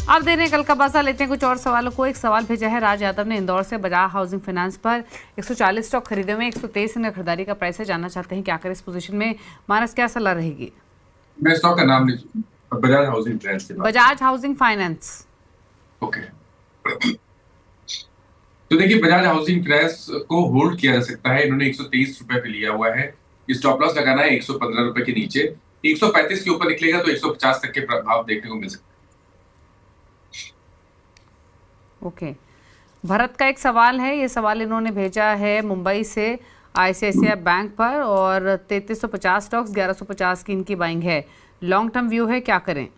आप दे रहे हैं कल का बाजार, लेते हैं कुछ और सवालों को। एक सवाल भेजा है राज यादव ने इंदौर से। बजाज हाउसिंग फाइनेंस पर 140 स्टॉक खरीदे हुए, 123 इनका खरीदारी का प्राइस है। जानना चाहते हैं क्या करें इस पोजीशन में, मानस क्या सलाह रहेगी? मैं स्टॉक का नाम नहीं सुना, बजाज हाउसिंग फाइनेंस की बात कर बजाज हाउसिंग फाइनेंस। रहे हैं। ओके। तो देखिए, बजाज हाउसिंग फाइनेंस को होल्ड किया जा सकता है। इन्होंने 123 रुपए पे लिया हुआ है। स्टॉप लॉस लगाना है 115 रुपए के नीचे। 135 के ऊपर निकलेगा तो 150 तक के प्रभाव देखने को मिल सकता ओके। भरत का एक सवाल है, ये सवाल इन्होंने भेजा है मुंबई से आईसीआईसीआई बैंक पर, और 3350 स्टॉक्स, 1150 की इनकी बाइंग है। लॉन्ग टर्म व्यू है, क्या करें? है।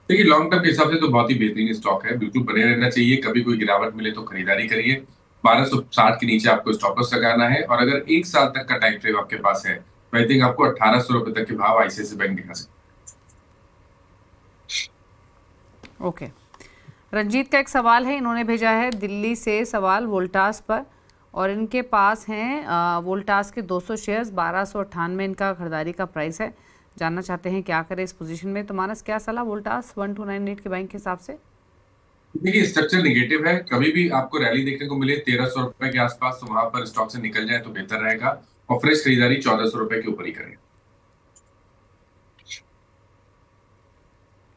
देखिए, लॉन्ग टर्म के हिसाब से तो बहुत ही बेहतरीन स्टॉक है, बिल्कुल बने रहना चाहिए। कभी कोई गिरावट मिले तो खरीदारी करिए। 1260 के नीचे आपको स्टॉप लॉस लगाना है, और अगर 1 साल तक का टाइम फ्रेम आपके पास है तो आई थिंक आपको 1800 रुपए तक के भाव आईसीआईसीआई बैंक दिखा सकते ओके। रंजीत का एक सवाल है, इन्होंने भेजा है दिल्ली से सवाल वोल्टास पर, और इनके पास हैं वोल्टास के 200 शेयर्स, 1298 इनका खरीदारी का प्राइस है। जानना चाहते हैं क्या करें इस पोजीशन में, तो मानस क्या सलाह वोल्टास 1298 के बैंक के हिसाब से? हैं। देखिए, स्ट्रक्चर निगेटिव है। कभी भी आपको रैली देखने को मिले 1300 रुपए के आसपास, तो वहां पर स्टॉक से निकल जाए तो बेहतर रहेगा, और फ्रेश खरीदारी 1400 रुपए के ऊपर ही करें।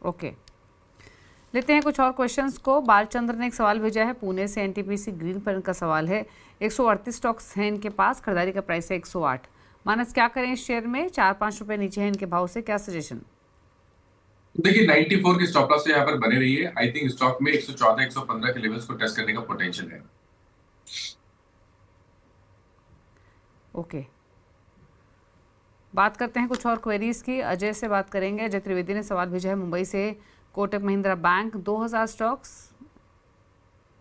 ओके, लेते हैं कुछ और क्वेश्चंस को। बालचंद्र ने एक सवाल भेजा है पुणे से, एनटीपीसी ग्रीन पर इनका सवाल है। 138 स्टॉक्स हैं इनके पास, खरीदारी का प्राइस है 108। मानस क्या करें इस शेयर में? 4-5 रुपए नीचे है इनके भाव से, क्या सजेशन? तो देखिए, 94 के स्टॉप लॉस से यहाँ पर बने रही है। आई थिंक स्टॉक में 114 115 के लेवल्स को टेस्ट करने का पोटेंशियल है। ओके, बात करते हैं कुछ और क्वेरीज की। अजय से बात करेंगे। अजय त्रिवेदी ने सवाल भेजा है मुंबई से, Kotak Mahindra bank 2000 stocks,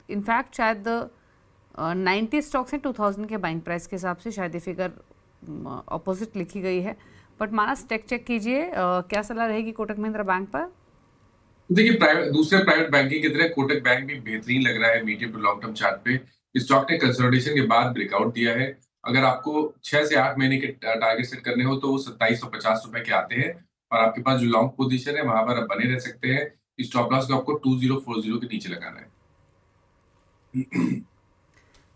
in fact शायद 90 स्टॉक्स हैं 2000 के बाइंग प्राइस के हिसाब से, शायद ये फिगर अपोजिट लिखी गई है। बट मानस टेक चेक कीजिए, क्या सलाह रहेगी कोटक महिंद्रा बैंक पर? तो देखिए, दूसरे प्राइवेट बैंकिंग की तरह कोटक बैंक भी बेहतरीन लग रहा है medium to long term chart पे। स्टॉक ने कंसोलिडेशन के बाद ब्रेकआउट दिया है। अगर आपको 6 से 8 महीने के टारगेट सेट करने हो तो वो 2750 रुपए के आते हैं, और आपके पास जो लॉन्ग पोजीशन है वहां पर आप बने रह सकते हैं। स्टॉप लॉस को आपको 2040 के नीचे लगाना है।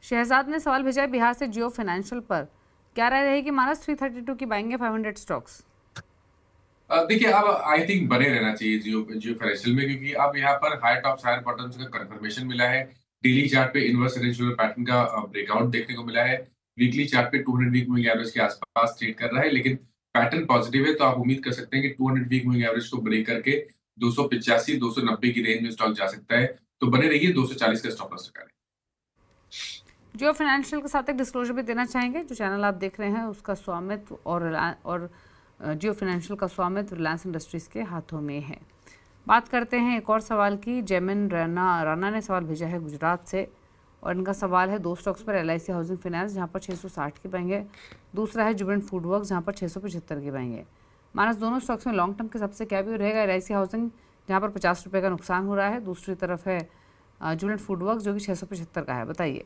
शहजाद ने सवाल भेजा है बिहार से जियो फाइनेंशियल पर, क्या राय रहेगी मानस? 332 की बाइंग है, 500 स्टॉक्स। देखिए, अब आई थिंक बने रहना चाहिए जियो जियो फाइनेंशियल में, क्योंकि अब यहाँ पर हायर टॉप्स हायर बॉटम्स का कंफर्मेशन मिला है। डेली चार्ट पे इनवर्स रेंज पैटर्न का ब्रेकआउट देखने को मिला है। वीकली चार्ट पे 200 वीक मूविंग एवरेज के आसपास ट्रेड कर रहा है, लेकिन पैटर्न पॉजिटिव है, तो आप उम्मीद कर सकते हैं कि 200 वीक मूविंग एवरेज को ब्रेक करके 285 290 की रेंज में स्टॉक जा सकता है। तो बने रहिए, 240 का स्टॉप लॉस लगा। जियो फाइनेंशियल के साथ एक डिस्क्लोजर भी देना चाहेंगे। जो चैनल आप देख रहे हैं उसका स्वामित्व और जियो फाइनेंशियल का स्वामित्व रिलायंस इंडस्ट्रीज़ के हाथों में है। बात करते हैं एक और सवाल की। जैमिन राना ने सवाल भेजा है गुजरात से, और इनका सवाल है 2 स्टॉक्स पर, एलआईसी हाउसिंग फाइनेंस जहाँ पर 660 की बाइंग है, दूसरा है जुबिलेंट फूडवर्क्स जहाँ पर 675 की बाइंग है। मानस दोनों स्टॉक्स में लॉन्ग टर्म के सबसे क्या व्यू रहेगा? एलआईसी हाउसिंग जहाँ पर 50 रुपये का नुकसान हो रहा है, दूसरी तरफ है जुबिलेंट फूडवर्क्स जो कि 675 का है, बताइए।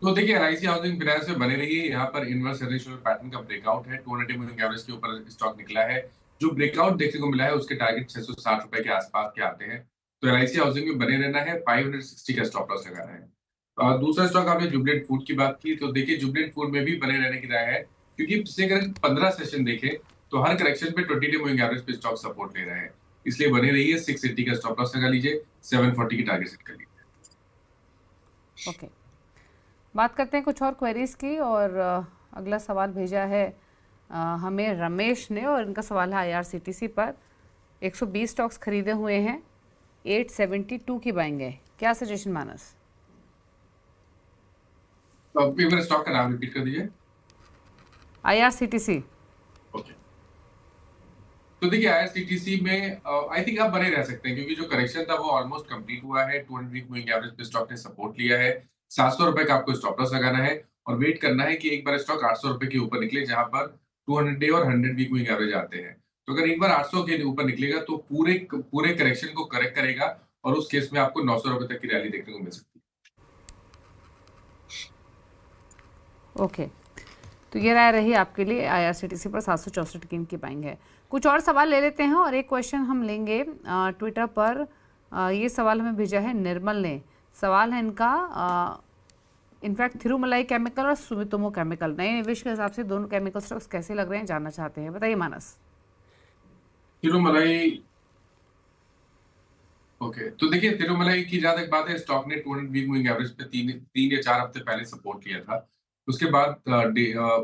तो देखिए, एलआईसी हाउसिंग फाइनेंस में बने रहिए। यहाँ पर इनवर्स रेजिस्टेंस पैटर्न का ब्रेकआउट है। 200 मूविंग एवरेज के ऊपर स्टॉक निकला है। जो ब्रेकआउट देखने को मिला है उसके टारगेट 660 रुपए के आसपास के आते हैं। तो एलआईसी हाउसिंग में बने रहना है। 560 का स्टॉप लॉस लगाना है। दूसरा स्टॉक, आपने जुबलेंट फूड की बात की, तो देखिए जुबलेंट फूड में भी बने रहने की राय है, क्योंकि पिछले अगर 15 सेशन देखें तो हर करेक्शन पे 20 डे मूविंग एवरेज पे स्टॉक सपोर्ट ले रहा है। इसलिए बने रहिए। 680 का स्टॉप लॉस लगा लीजिए। 740 की टारगेट सेट कर लीजिए। ओके, बात करते हैं कुछ और क्वेरीज की, और अगला सवाल भेजा है हमें रमेश ने, और इनका सवाल है आईआरसीटीसी पर। 120 स्टॉक्स खरीदे हुए हैं, 872 की बाइंग है, क्या सजेशन मानस? तो अब एक बार स्टॉक का नाम रिपीट कर दीजिए। आईआरसीटीसी। ओके। तो देखिए, आईआरसीटीसी में आई थिंक आप बने रह सकते हैं, क्योंकि जो करेक्शन था वो ऑलमोस्ट कंप्लीट हुआ है। 200 वीक मूविंग एवरेज पे स्टॉक ने सपोर्ट लिया है। 700 रुपए का आपको स्टॉप लॉस लगाना है, और वेट करना है कि एक बार स्टॉक 800 रुपए के ऊपर निकले, जहां पर 200 डे और 100 वीक मूविंग एवरेज आते हैं। तो अगर एक बार 800 के ऊपर निकलेगा तो पूरे पूरे करेक्शन को करेक्ट करेगा, और उस केस में आपको 900 रुपए तक की रैली देखने को मिल सकती है। ओके, तो ये राय रही आपके लिए IRCTC पर 764 की इनकी बाइंग है। कुछ और सवाल ले लेते हैं और एक क्वेश्चन हम लेंगे ट्विटर पर। ये सवाल हमें भेजा है निर्मल ने। सवाल है इनका, इनफैक्ट थिरुमलाई केमिकल और सुमितोमो केमिकल नए निवेश के हिसाब से दोनों केमिकल स्टॉक्स कैसे लग रहे हैं जानना चाहते हैं। बताइए मानस। तिरुमलाई, ओके, तो देखिए तिरुमलाई की जहां तक बात है, स्टॉक ने 200 वीक मूविंग एवरेज पे तीन या 4 हफ्ते पहले सपोर्ट लिया था। उसके बाद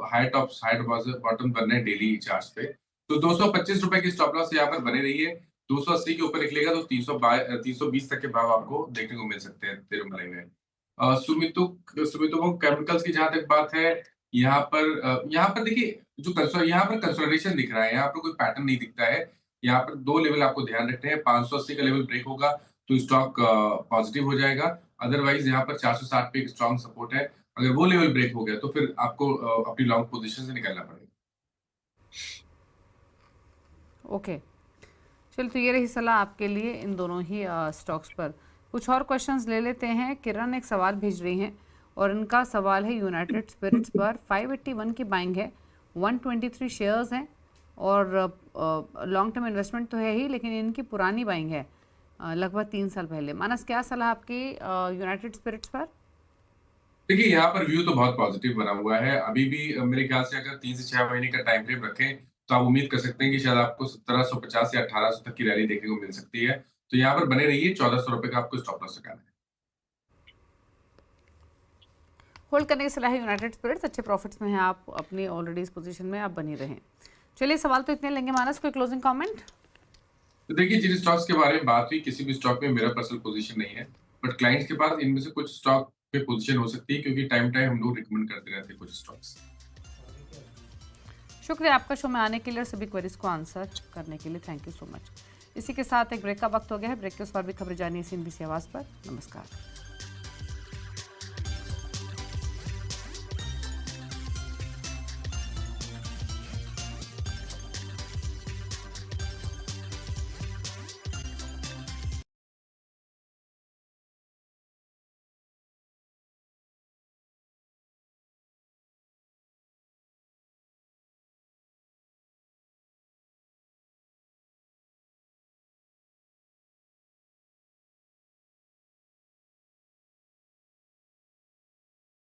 हाई बॉटम बनने डेली चार्ट्स पे। तो 225 रुपए की स्टॉप लॉस यहाँ पर बने रही है। 280 के ऊपर निकलेगा तो 320 तक के भाव आपको देखने को मिल सकते हैं तिरुमलाई में। सुमितोमो केमिकल्स की जहां तक बात है, यहाँ पर देखिए यहाँ पर कंसोलिडेशन दिख रहा है, यहाँ पर कोई पैटर्न नहीं दिखता है। यहाँ पर 2 लेवल आपको ध्यान रखने हैं। 580 का लेवल ब्रेक होगा तो स्टॉक पॉजिटिव हो जाएगा। अदरवाइज यहाँ पर 460 पे एक स्ट्रॉन्ग सपोर्ट है। अगर वो लेवल ब्रेक हो गया तो फिर आपको अपनी लॉन्ग पोजीशन से निकलना पड़ेगा। ओके, चलिए, तो ये रही सलाह आपके लिए इन दोनों ही स्टॉक्स पर। कुछ और क्वेश्चंस ले लेते हैं। किरण एक सवाल भेज रही हैं और इनका सवाल है यूनाइटेड स्पिरिट्स पर। 581 की बाइंग है, 123 शेयर्स हैं और लॉन्ग टर्म इन्वेस्टमेंट तो है ही, लेकिन इनकी पुरानी बाइंग है लगभग 3 साल पहले। मानस, क्या सलाह आपकी यूनाइटेड स्पिरिट्स पर? देखिए यहाँ पर व्यू तो बहुत पॉजिटिव बना हुआ है। अभी भी मेरे ख्याल से अगर 3 से 6 महीने का टाइम फ्रेम रखें तो आप उम्मीद कर सकते हैं कि शायद आपको 1750 या 1800 तक की रैली देखने को मिल सकती है। तो यहाँ पर बने रहिए, 1400 रुपए का आपको स्टॉप लॉस लगाना है। होल्ड करने की सलाह है यूनाइटेड स्पिरिट्स। अच्छे प्रॉफिट्स में हैं आप, अपनी ऑलरेडी इस पोजीशन में आप बनी रहें। चलिए, सवाल तो इतने लेंगे। मानस, कोई क्लोजिंग कमेंट? तो देखिए, जिन स्टॉक्स के बारे में बात हुई, किसी भी स्टॉक में मेरा पर्सनल पोजीशन नहीं है, बट क्लाइंट्स के पास इनमें से कुछ स्टॉक पे पोजीशन हो सकती है, क्योंकि टाइम टाइम हम लोग रिकमेंड करते रहते हैं कुछ स्टॉक्स। शुक्रिया आपका शो में आने के लिए और सभी क्वेरीज को आंसर करने के लिए। Thank you so much. इसी के साथ एक ब्रेक का वक्त हो गया है। ब्रेक के उस पर भी खबरें जानिए CNBC आवाज़ पर। नमस्कार।